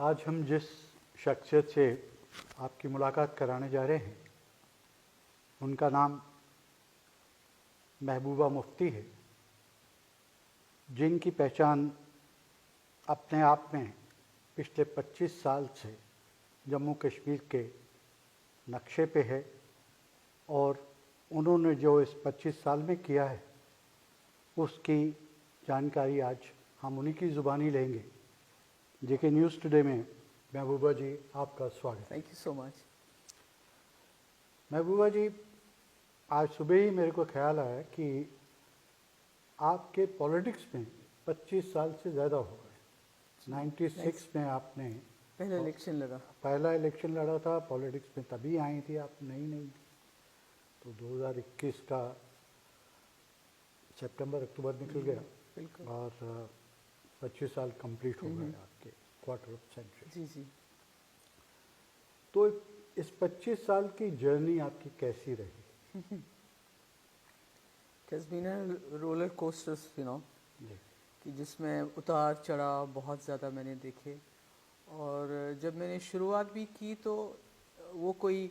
आज हम जिस शख्सियत से आपकी मुलाकात कराने जा रहे हैं उनका नाम महबूबा मुफ्ती है, जिनकी पहचान अपने आप में पिछले 25 साल से जम्मू कश्मीर के नक्शे पे है और उन्होंने जो इस 25 साल में किया है उसकी जानकारी आज हम उन्हीं की ज़ुबानी लेंगे। जेके न्यूज़ टुडे में महबूबा जी आपका स्वागत। Thank you so much. Mehbooba ji, आज सुबह ही मेरे को ख्याल आया कि आपके पॉलिटिक्स में 25 साल से ज़्यादा हो गए। 96 में आपने पहला इलेक्शन लड़ा था। पॉलिटिक्स में तभी आई थी आप, नहीं तो 2021 का सितंबर अक्टूबर निकल गया और 25 साल कंप्लीट हो गए आपके, क्वार्टर ऑफ सेंचुरी। जी जी। तो इस 25 साल की जर्नी आपकी कैसी रही? It has been a roller coaster, जी। कि जिसमें उतार चढ़ाव बहुत ज़्यादा मैंने देखे। और जब मैंने शुरुआत भी की तो वो कोई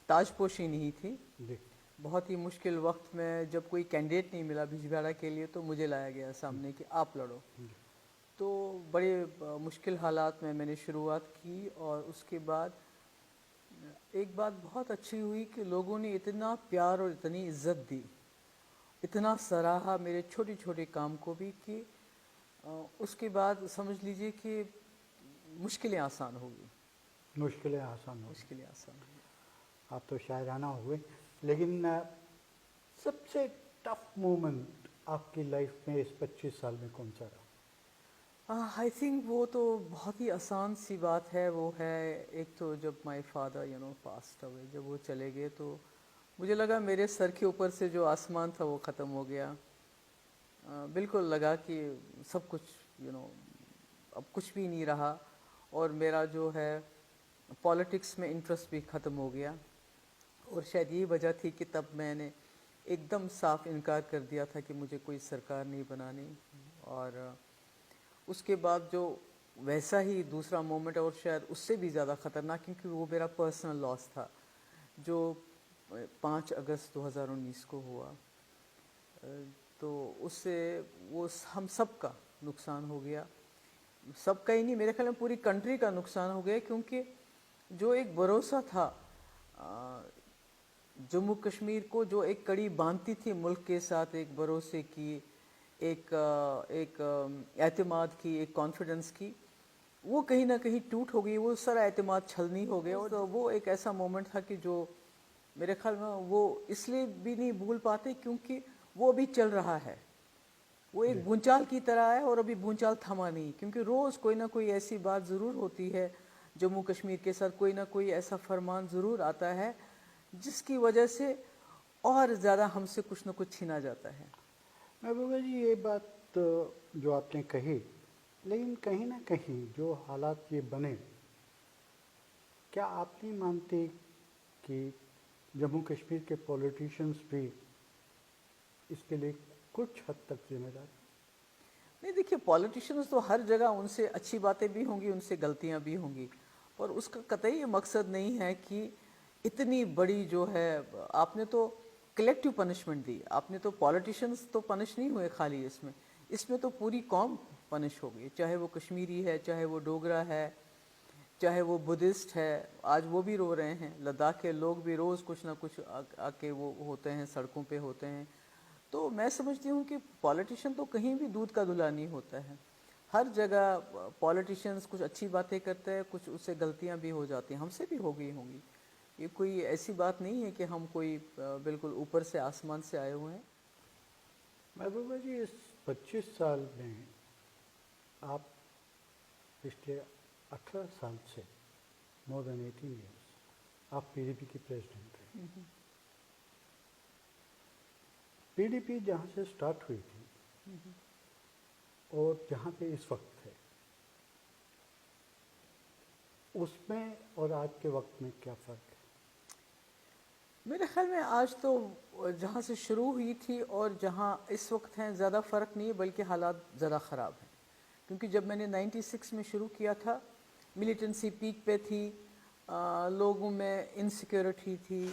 ताजपोशी नहीं थी। जी। बहुत ही मुश्किल वक्त में जब कोई कैंडिडेट नहीं मिला बिजबिहाड़ा के लिए तो मुझे लाया गया सामने कि आप लड़ो। तो बड़े मुश्किल हालात में मैंने शुरुआत की और उसके बाद एक बात बहुत अच्छी हुई कि लोगों ने इतना प्यार और इतनी इज्जत दी, इतना सराहा मेरे छोटे छोटे काम को भी कि उसके बाद समझ लीजिए कि मुश्किलें आसान हो गई। मुश्किलें आसान हो गई। आप तो शायराना हुए, लेकिन सबसे टफ मोमेंट आपकी लाइफ में इस 25 साल में कौन सा रहा? आई थिंक वो तो बहुत ही आसान सी बात है। वो है एक तो जब माय फादर पास्ट अवे, जब वो चले गए तो मुझे लगा मेरे सर के ऊपर से जो आसमान था वो ख़त्म हो गया। बिल्कुल लगा कि सब कुछ अब कुछ भी नहीं रहा और मेरा जो है पॉलिटिक्स में इंटरेस्ट भी ख़त्म हो गया। और शायद यही वजह थी कि तब मैंने एकदम साफ इनकार कर दिया था कि मुझे कोई सरकार नहीं बनानी। और उसके बाद जो वैसा ही दूसरा मोमेंट और शायद उससे भी ज़्यादा ख़तरनाक, क्योंकि वो मेरा पर्सनल लॉस था जो 5 अगस्त 2019 को हुआ। तो उससे वो हम सब का नुकसान हो गया। सबका ही नहीं, मेरे ख्याल में पूरी कंट्री का नुकसान हो गया, क्योंकि जो एक भरोसा था जम्मू कश्मीर को, जो एक कड़ी बांधती थी मुल्क के साथ, एक भरोसे की, एक एतमाद की, एक कॉन्फिडेंस की, वो कहीं ना कहीं टूट हो गई। वो सारा एतमाद छलनी हो गया। और वो एक ऐसा मोमेंट था कि जो मेरे ख्याल में वो इसलिए भी नहीं भूल पाते क्योंकि वो अभी चल रहा है। वो एक भूचाल की तरह है और अभी भूचाल थमा नहीं, क्योंकि रोज़ कोई ना कोई ऐसी बात ज़रूर होती है जम्मू कश्मीर के साथ, कोई ना कोई ऐसा फरमान ज़रूर आता है जिसकी वजह से और ज़्यादा हमसे कुछ ना कुछ छीना जाता है। महबूबा जी, ये बात जो आपने कही, लेकिन कहीं ना कहीं जो हालात ये बने, क्या आप नहीं मानते कि जम्मू कश्मीर के पॉलिटिशियंस भी इसके लिए कुछ हद तक जिम्मेदार? नहीं, देखिए, पॉलिटिशियंस तो हर जगह, उनसे अच्छी बातें भी होंगी, उनसे गलतियां भी होंगी, पर उसका कतई ये मकसद नहीं है कि इतनी बड़ी जो है, आपने तो कलेक्टिव पनिशमेंट दी। आपने तो, पॉलिटिशियंस तो पनिश नहीं हुए खाली इसमें तो पूरी कौम पनिश हो गई, चाहे वो कश्मीरी है, चाहे वो डोगरा है, चाहे वो बुद्धिस्ट है। आज वो भी रो रहे हैं। लद्दाख के लोग भी रोज़ कुछ ना कुछ आके वो होते हैं, सड़कों पे होते हैं। तो मैं समझती हूँ कि पॉलिटिशियन तो कहीं भी दूध का धुला नहीं होता है। हर जगह पॉलिटिशियंस कुछ अच्छी बातें करते हैं, कुछ उससे गलतियाँ भी हो जाती हैं, हमसे भी हो गई होंगी। ये कोई ऐसी बात नहीं है कि हम कोई बिल्कुल ऊपर से आसमान से आए हुए हैं। महबूबा जी, इस 25 साल में आप पिछले 18 साल से, मोर देन 18 ईयर्स, आप पीडीपी की प्रेसिडेंट थे। पीडीपी जहाँ से स्टार्ट हुई थी और जहाँ पे इस वक्त है, उसमें और आज के वक्त में क्या फ़र्क है? मेरे ख्याल में आज तो जहाँ से शुरू हुई थी और जहाँ इस वक्त हैं, ज़्यादा फ़र्क नहीं है, बल्कि हालात ज़्यादा ख़राब हैं। क्योंकि जब मैंने 96 में शुरू किया था मिलिटेंसी पीक पे थी, लोगों में इनसिक्योरिटी थी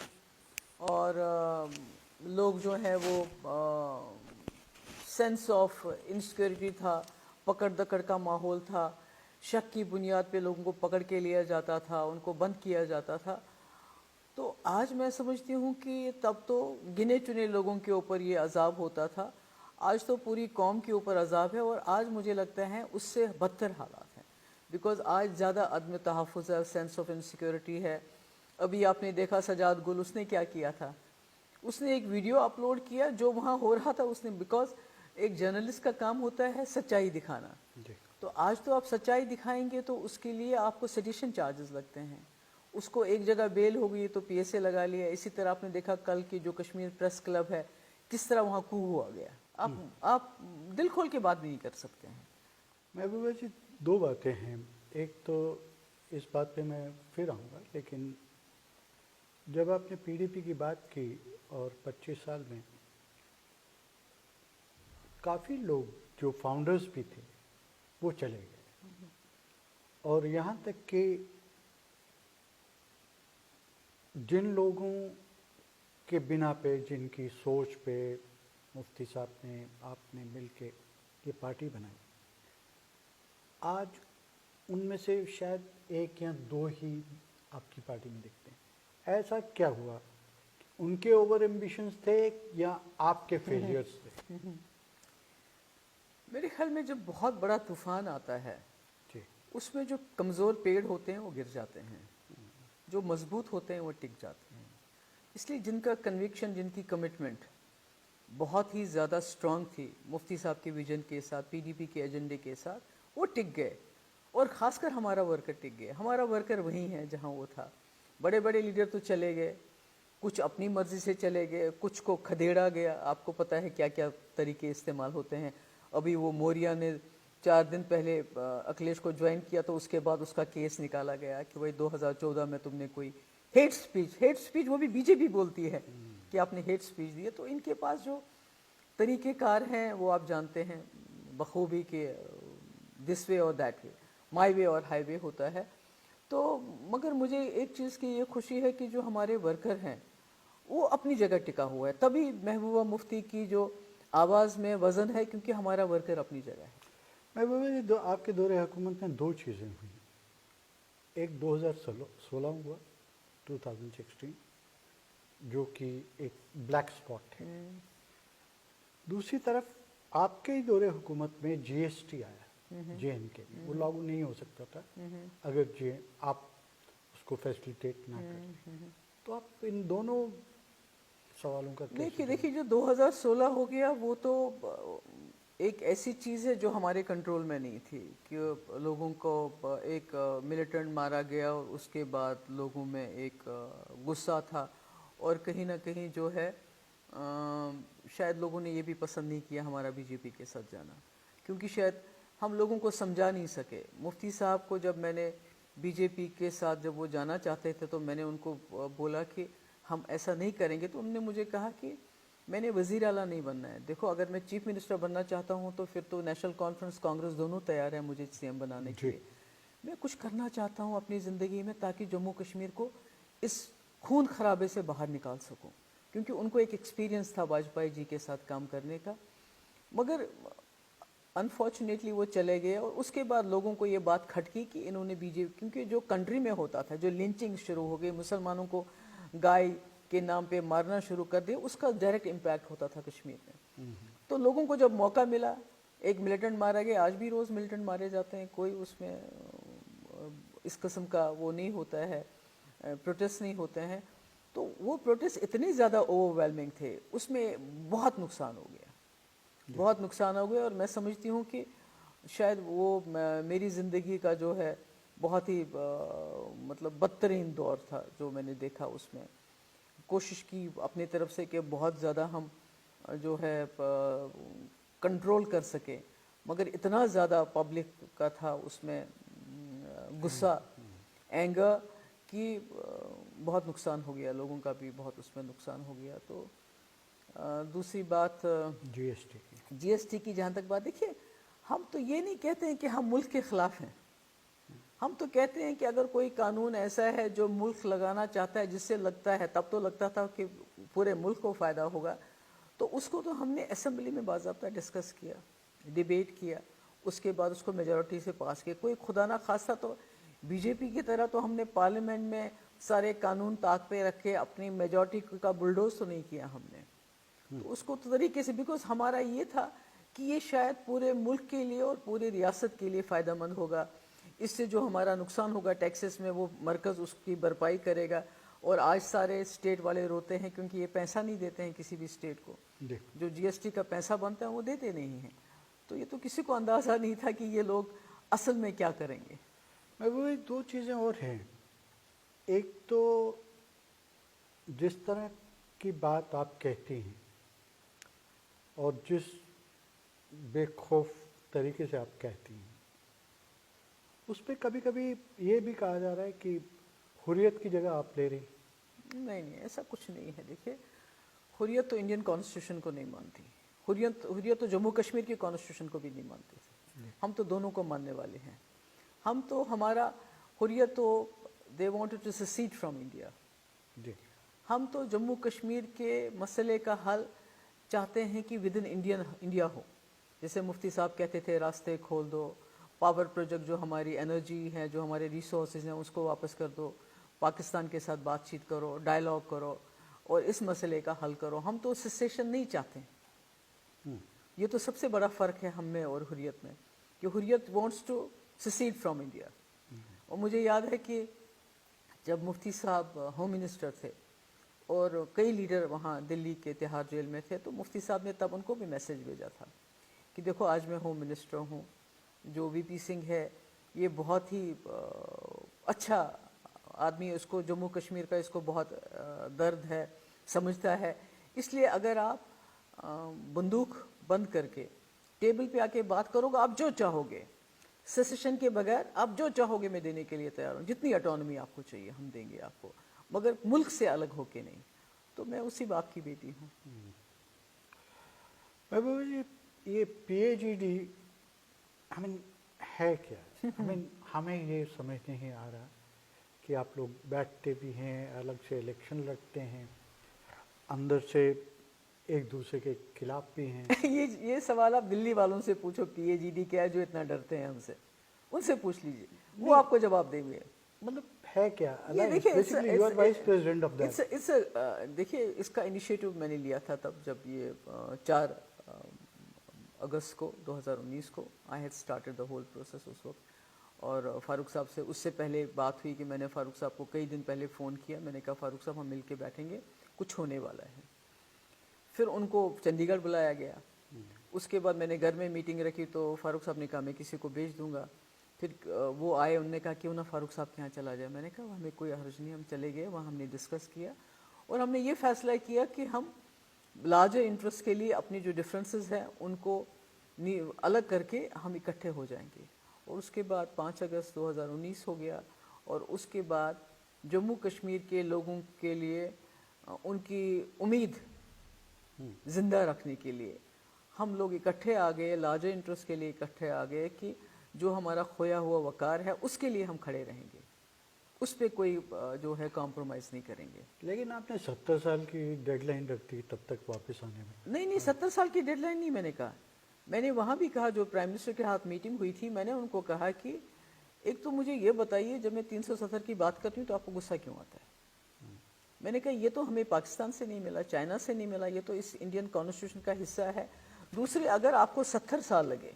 और लोग जो है वो सेंस ऑफ इनसिक्योरिटी था, पकड़ दकड़ का माहौल था, शक की बुनियाद पे लोगों को पकड़ के लिया जाता था, उनको बंद किया जाता था। तो आज मैं समझती हूँ कि तब तो गिने चुने लोगों के ऊपर ये अजाब होता था, आज तो पूरी कौम के ऊपर अजाब है और आज मुझे लगता है उससे बदतर हालात हैं, बिकॉज आज ज़्यादा अदम तहफ़्फ़ुज़ है, सेंस ऑफ इनसिक्योरिटी है। अभी आपने देखा सजाद गुल, उसने क्या किया था, उसने एक वीडियो अपलोड किया जो वहाँ हो रहा था, उसने, बिकॉज एक जर्नलिस्ट का काम होता है सच्चाई दिखाना, तो आज तो आप सच्चाई दिखाएंगे तो उसके लिए आपको सेडिशन चार्जेस लगते हैं। उसको एक जगह बेल हो गई तो पीएसए लगा लिया। इसी तरह आपने देखा कल की जो कश्मीर प्रेस क्लब है, किस तरह वहाँ कू हुआ गया। आप दिल खोल के बात नहीं कर सकते हैं। महबूबा जी, दो बातें हैं। एक तो इस बात पे मैं फिर आऊँगा, लेकिन जब आपने पीडीपी की बात की और 25 साल में काफ़ी लोग जो फाउंडर्स भी थे वो चले गए, और यहाँ तक कि जिन लोगों के बिना पे, जिनकी सोच पे मुफ्ती साहब ने, आपने मिल के ये पार्टी बनाई, आज उनमें से शायद एक या दो ही आपकी पार्टी में दिखते हैं। ऐसा क्या हुआ? उनके ओवर एम्बिशंस थे या आपके फेलियर्स थे? मेरे ख्याल में जब बहुत बड़ा तूफान आता है जी, उसमें जो कमज़ोर पेड़ होते हैं वो गिर जाते हैं, जो मजबूत होते हैं वो टिक जाते हैं। इसलिए जिनका कन्विक्शन, जिनकी कमिटमेंट बहुत ही ज़्यादा स्ट्रांग थी मुफ्ती साहब के विजन के साथ, पीडीपी के एजेंडे के साथ, वो टिक गए। और ख़ासकर हमारा वर्कर टिक गए। हमारा वर्कर वहीं है जहाँ वो था। बड़े बड़े लीडर तो चले गए, कुछ अपनी मर्ज़ी से चले गए, कुछ को खदेड़ा गया। आपको पता है क्या क्या तरीके इस्तेमाल होते हैं। अभी वो मौर्या ने 4 दिन पहले अखिलेश को ज्वाइन किया तो उसके बाद उसका केस निकाला गया कि भाई 2014 में तुमने कोई हेट स्पीच वो भी बीजेपी बोलती है कि आपने हेट स्पीच दी है। तो इनके पास जो तरीक़ेकार हैं वो आप जानते हैं बखूबी के, दिस वे और दैट वे, माई वे और हाईवे होता है। तो मगर मुझे एक चीज़ की ये खुशी है कि जो हमारे वर्कर हैं वो अपनी जगह टिका हुआ है। तभी महबूबा मुफ्ती की जो आवाज़ में वज़न है, क्योंकि हमारा वर्कर अपनी जगह है। महबूबा जी, आपके दौरे हुकूमत में दो चीज़ें हुई। एक 2016 हुआ, 2016, जो कि एक ब्लैक स्पॉट है। दूसरी तरफ आपके ही दौरे हुकूमत में जीएसटी आया जेएनके में, वो लागू नहीं हो सकता था अगर आप उसको फैसिलिटेट ना करें। तो आप इन दोनों सवालों का देखिए जो 2016 हो गया वो तो एक ऐसी चीज़ है जो हमारे कंट्रोल में नहीं थी कि लोगों को एक मिलिटेंट मारा गया और उसके बाद लोगों में एक गुस्सा था और कहीं ना कहीं जो है शायद लोगों ने ये भी पसंद नहीं किया हमारा बीजेपी के साथ जाना, क्योंकि शायद हम लोगों को समझा नहीं सके। मुफ्ती साहब को जब मैंने बीजेपी के साथ जब वो जाना चाहते थे तो मैंने उनको बोला कि हम ऐसा नहीं करेंगे। तो उन्होंने मुझे कहा कि मैंने वज़ीर आला नहीं बनना है। देखो, अगर मैं चीफ मिनिस्टर बनना चाहता हूँ तो फिर तो नेशनल कॉन्फ्रेंस, कांग्रेस दोनों तैयार है मुझे सीएम बनाने के लिए। मैं कुछ करना चाहता हूँ अपनी ज़िंदगी में ताकि जम्मू कश्मीर को इस खून खराबे से बाहर निकाल सकूँ, क्योंकि उनको एक एक्सपीरियंस था वाजपेयी जी के साथ काम करने का। मगर अनफॉर्चुनेटली वो चले गए और उसके बाद लोगों को ये बात खटकी कि इन्होंने बीजेपी, क्योंकि जो कंट्री में होता था, जो लिंचिंग शुरू हो गई, मुसलमानों को गाय के नाम पे मारना शुरू कर दिया, उसका डायरेक्ट इम्पैक्ट होता था कश्मीर में। तो लोगों को जब मौका मिला, एक मिलिटेंट मारा गया, आज भी रोज़ मिलिटेंट मारे जाते हैं, कोई उसमें इस किस्म का वो नहीं होता है, प्रोटेस्ट नहीं होते हैं। तो वो प्रोटेस्ट इतने ज़्यादा ओवरवेलमिंग थे, उसमें बहुत नुकसान हो गया, बहुत नुकसान हो गया। और मैं समझती हूँ कि शायद वो मेरी ज़िंदगी का जो है बहुत ही मतलब बदतरीन दौर था जो मैंने देखा। उसमें कोशिश की अपनी तरफ से कि बहुत ज़्यादा हम जो है कंट्रोल कर सके, मगर इतना ज़्यादा पब्लिक का था उसमें गुस्सा, एंगर, कि बहुत नुकसान हो गया, लोगों का भी बहुत उसमें नुकसान हो गया। तो दूसरी बात जीएसटी की जहाँ तक बात, देखिए हम तो ये नहीं कहते हैं कि हम मुल्क के ख़िलाफ़ हैं, ہم تو کہتے ہیں کہ اگر کوئی قانون ایسا ہے جو ملک لگانا چاہتا ہے، جس سے لگتا ہے، تب تو لگتا تھا کہ پورے ملک کو فائدہ ہوگا، تو اس کو تو ہم نے اسمبلی میں باضابطہ ڈسکس کیا، ڈیبیٹ کیا، اس کے بعد اس کو میجورٹی سے پاس کیا. کوئی خدا نہ خواستہ تو بی جے پی کی طرح تو ہم نے پارلیمنٹ میں سارے قانون طاق پہ رکھے، اپنی میجورٹی کا بلڈوز تو نہیں کیا ہم نے. تو اس کو تو طریقے سے، بیکاز ہمارا یہ تھا کہ یہ شاید پورے ملک کے لیے اور پوری ریاست کے لیے فائدہ مند ہوگا. اس سے جو ہمارا نقصان ہوگا ٹیکسز میں، وہ مرکز اس کی بھرپائی کرے گا. اور آج سارے اسٹیٹ والے روتے ہیں کیونکہ یہ پیسہ نہیں دیتے ہیں کسی بھی اسٹیٹ کو. جو جی ایس ٹی کا پیسہ بنتا ہے وہ دیتے نہیں ہیں. تو یہ تو کسی کو اندازہ نہیں تھا کہ یہ لوگ اصل میں کیا کریں گے. وہ دو چیزیں اور ہیں. ایک تو جس طرح کی بات آپ کہتی ہیں اور جس بے خوف طریقے سے آپ کہتی ہیں، اس پہ کبھی کبھی یہ بھی کہا جا رہا ہے کہ حریت کی جگہ آپ لے رہی. نہیں، ایسا کچھ نہیں ہے. دیکھیے، حریت تو انڈین کانسٹیٹیوشن کو نہیں مانتی. حریت تو جموں کشمیر کی کانسٹیٹیوشن کو بھی نہیں مانتی. ہم تو دونوں کو ماننے والے ہیں. ہم تو ہمارا حریت تو they wanted to secede from India. ہم تو جموں کشمیر کے مسئلے کا حل چاہتے ہیں کہ ود ان انڈیا ہو. جیسے مفتی صاحب کہتے تھے راستے کھول دو، پاور پروجیکٹ جو ہماری انرجی ہے، جو ہمارے ریسورسز ہیں، اس کو واپس کر دو، پاکستان کے ساتھ بات چیت کرو، ڈائلاگ کرو اور اس مسئلے کا حل کرو. ہم تو سیسیشن نہیں چاہتے. یہ تو سب سے بڑا فرق ہے ہم میں اور حریت میں، کہ حریت wants to secede from India. اور مجھے یاد ہے کہ جب مفتی صاحب ہوم منسٹر تھے اور کئی لیڈر وہاں دلی کے تہاڑ جیل میں تھے، تو مفتی صاحب نے تب ان کو بھی میسج بھیجا تھا کہ دیکھو آج میں ہوم منسٹر ہوں. جو وی پی سنگھ ہے یہ بہت ہی اچھا آدمی ہے، اس کو جموں کشمیر کا اس کو بہت درد ہے، سمجھتا ہے. اس لیے اگر آپ بندوق بند کر کے ٹیبل پہ آ کے بات کرو گے، آپ جو چاہو گے سیسیشن کے بغیر، آپ جو چاہو گے میں دینے کے لیے تیار ہوں. جتنی اٹانومی آپ کو چاہیے ہم دیں گے آپ کو، مگر ملک سے الگ ہو کے نہیں. تو میں اسی باپ کی بیٹی ہوں. محبوبہ جی، یہ پی ایچ ڈی ہے کیا؟ ہمیں یہ سمجھ نہیں آ رہا کہ آپ لوگ بیٹھتے بھی ہیں، الگ سے الیکشن لڑتے ہیں، اندر سے ایک دوسرے کے خلاف بھی ہیں. یہ سوال آپ دلی والوں سے پوچھو، پی اے جی ڈی کیا ہے جو اتنا ڈرتے ہیں ہم سے، ان سے پوچھ لیجئے، وہ آپ کو جواب دیں گے. مطلب ہے کیا؟ یہ دیکھیں، basically you are vice president of that. دیکھیے اس کا انیشیٹو میں نے لیا تھا تب جب یہ 4 اگست کو 2019 کو I had started the whole process اس وقت. اور فاروق صاحب سے اس سے پہلے بات ہوئی کہ میں نے فاروق صاحب کو کئی دن پہلے فون کیا. میں نے کہا فاروق صاحب ہم مل کے بیٹھیں گے، کچھ ہونے والا ہے. پھر ان کو چنڈی گڑھ بلایا گیا. اس کے بعد میں نے گھر میں میٹنگ رکھی تو فاروق صاحب نے کہا میں کسی کو بھیج دوں گا. پھر وہ آئے، انہوں نے کہا کیوں نہ فاروق صاحب کے یہاں چلا جائے. میں نے کہا ہمیں کوئی حرج نہیں. ہم چلے گئے وہاں، ہم نے ڈسکس کیا اور ہم نے یہ فیصلہ کیا کہ ہم لارجر انٹرسٹ کے لیے اپنی جو ڈفرینسز ہیں ان کو الگ کر کے ہم اکٹھے ہو جائیں گے. اور اس کے بعد 5 اگست 2019 ہو گیا. اور اس کے بعد جموں کشمیر کے لوگوں کے لیے ان کی امید زندہ رکھنے کے لیے ہم لوگ اکٹھے آ گئے، لارجر انٹرسٹ کے لیے اکٹھے آ گئے کہ جو ہمارا کھویا ہوا وقار ہے اس کے لیے ہم کھڑے رہیں گے، اس پہ کوئی جو ہے کمپرومائز نہیں کریں گے. لیکن آپ نے 70 سال کی ڈیڈ لائن رکھ دی تب تک واپس آنے میں. نہیں 70 سال کی ڈیڈ لائن نہیں میں نے کہا. میں نے وہاں بھی کہا، جو پرائم منسٹر کے ہاتھ میٹنگ ہوئی تھی، میں نے ان کو کہا کہ ایک تو مجھے یہ بتائیے جب میں 370 کی بات کرتی ہوں تو آپ کو غصہ کیوں آتا ہے. میں نے کہا یہ تو ہمیں پاکستان سے نہیں ملا، چائنا سے نہیں ملا، یہ تو اس انڈین کانسٹیٹیوشن کا حصہ ہے. دوسری، اگر آپ کو 70 سال لگے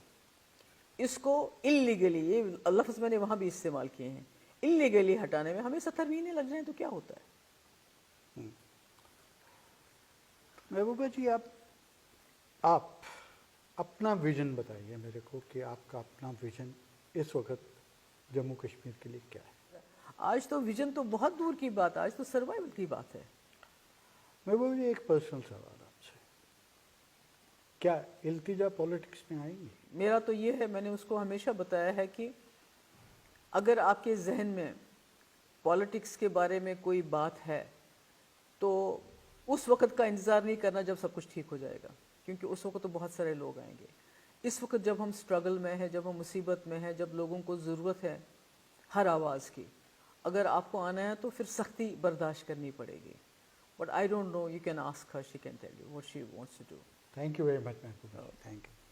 اس کو انلیگلی، یہ لفظ میں نے وہاں بھی استعمال کیے ہیں، انلیگلی ہٹانے میں ہمیں 70 مہینے لگ جائیں تو کیا ہوتا ہے. محبوبہ جی، آپ اپنا ویژن بتائیے میرے کو کہ آپ کا اپنا ویژن اس وقت جموں کشمیر کے لیے کیا ہے. آج تو ویژن تو بہت دور کی بات ہے، آج تو سروائیول کی بات ہے. محبوبہ جی، ایک پرسنل سوال آپ سے، کیا التجا پالیٹکس میں آئیں گی؟ میرا تو یہ ہے، میں نے اس کو ہمیشہ بتایا ہے کہ اگر آپ کے ذہن میں پالیٹکس کے بارے میں کوئی بات ہے تو اس وقت کا انتظار نہیں کرنا جب سب کچھ ٹھیک ہو جائے گا، کیونکہ اس وقت تو بہت سارے لوگ آئیں گے. اس وقت جب ہم سٹرگل میں ہیں، جب ہم مصیبت میں ہیں، جب لوگوں کو ضرورت ہے ہر آواز کی. اگر آپ کو آنا ہے تو پھر سختی برداشت کرنی پڑے گی. But I don't know, you can ask her, she can tell you what she wants to do. Thank you very much, Mehbooba. Thank you.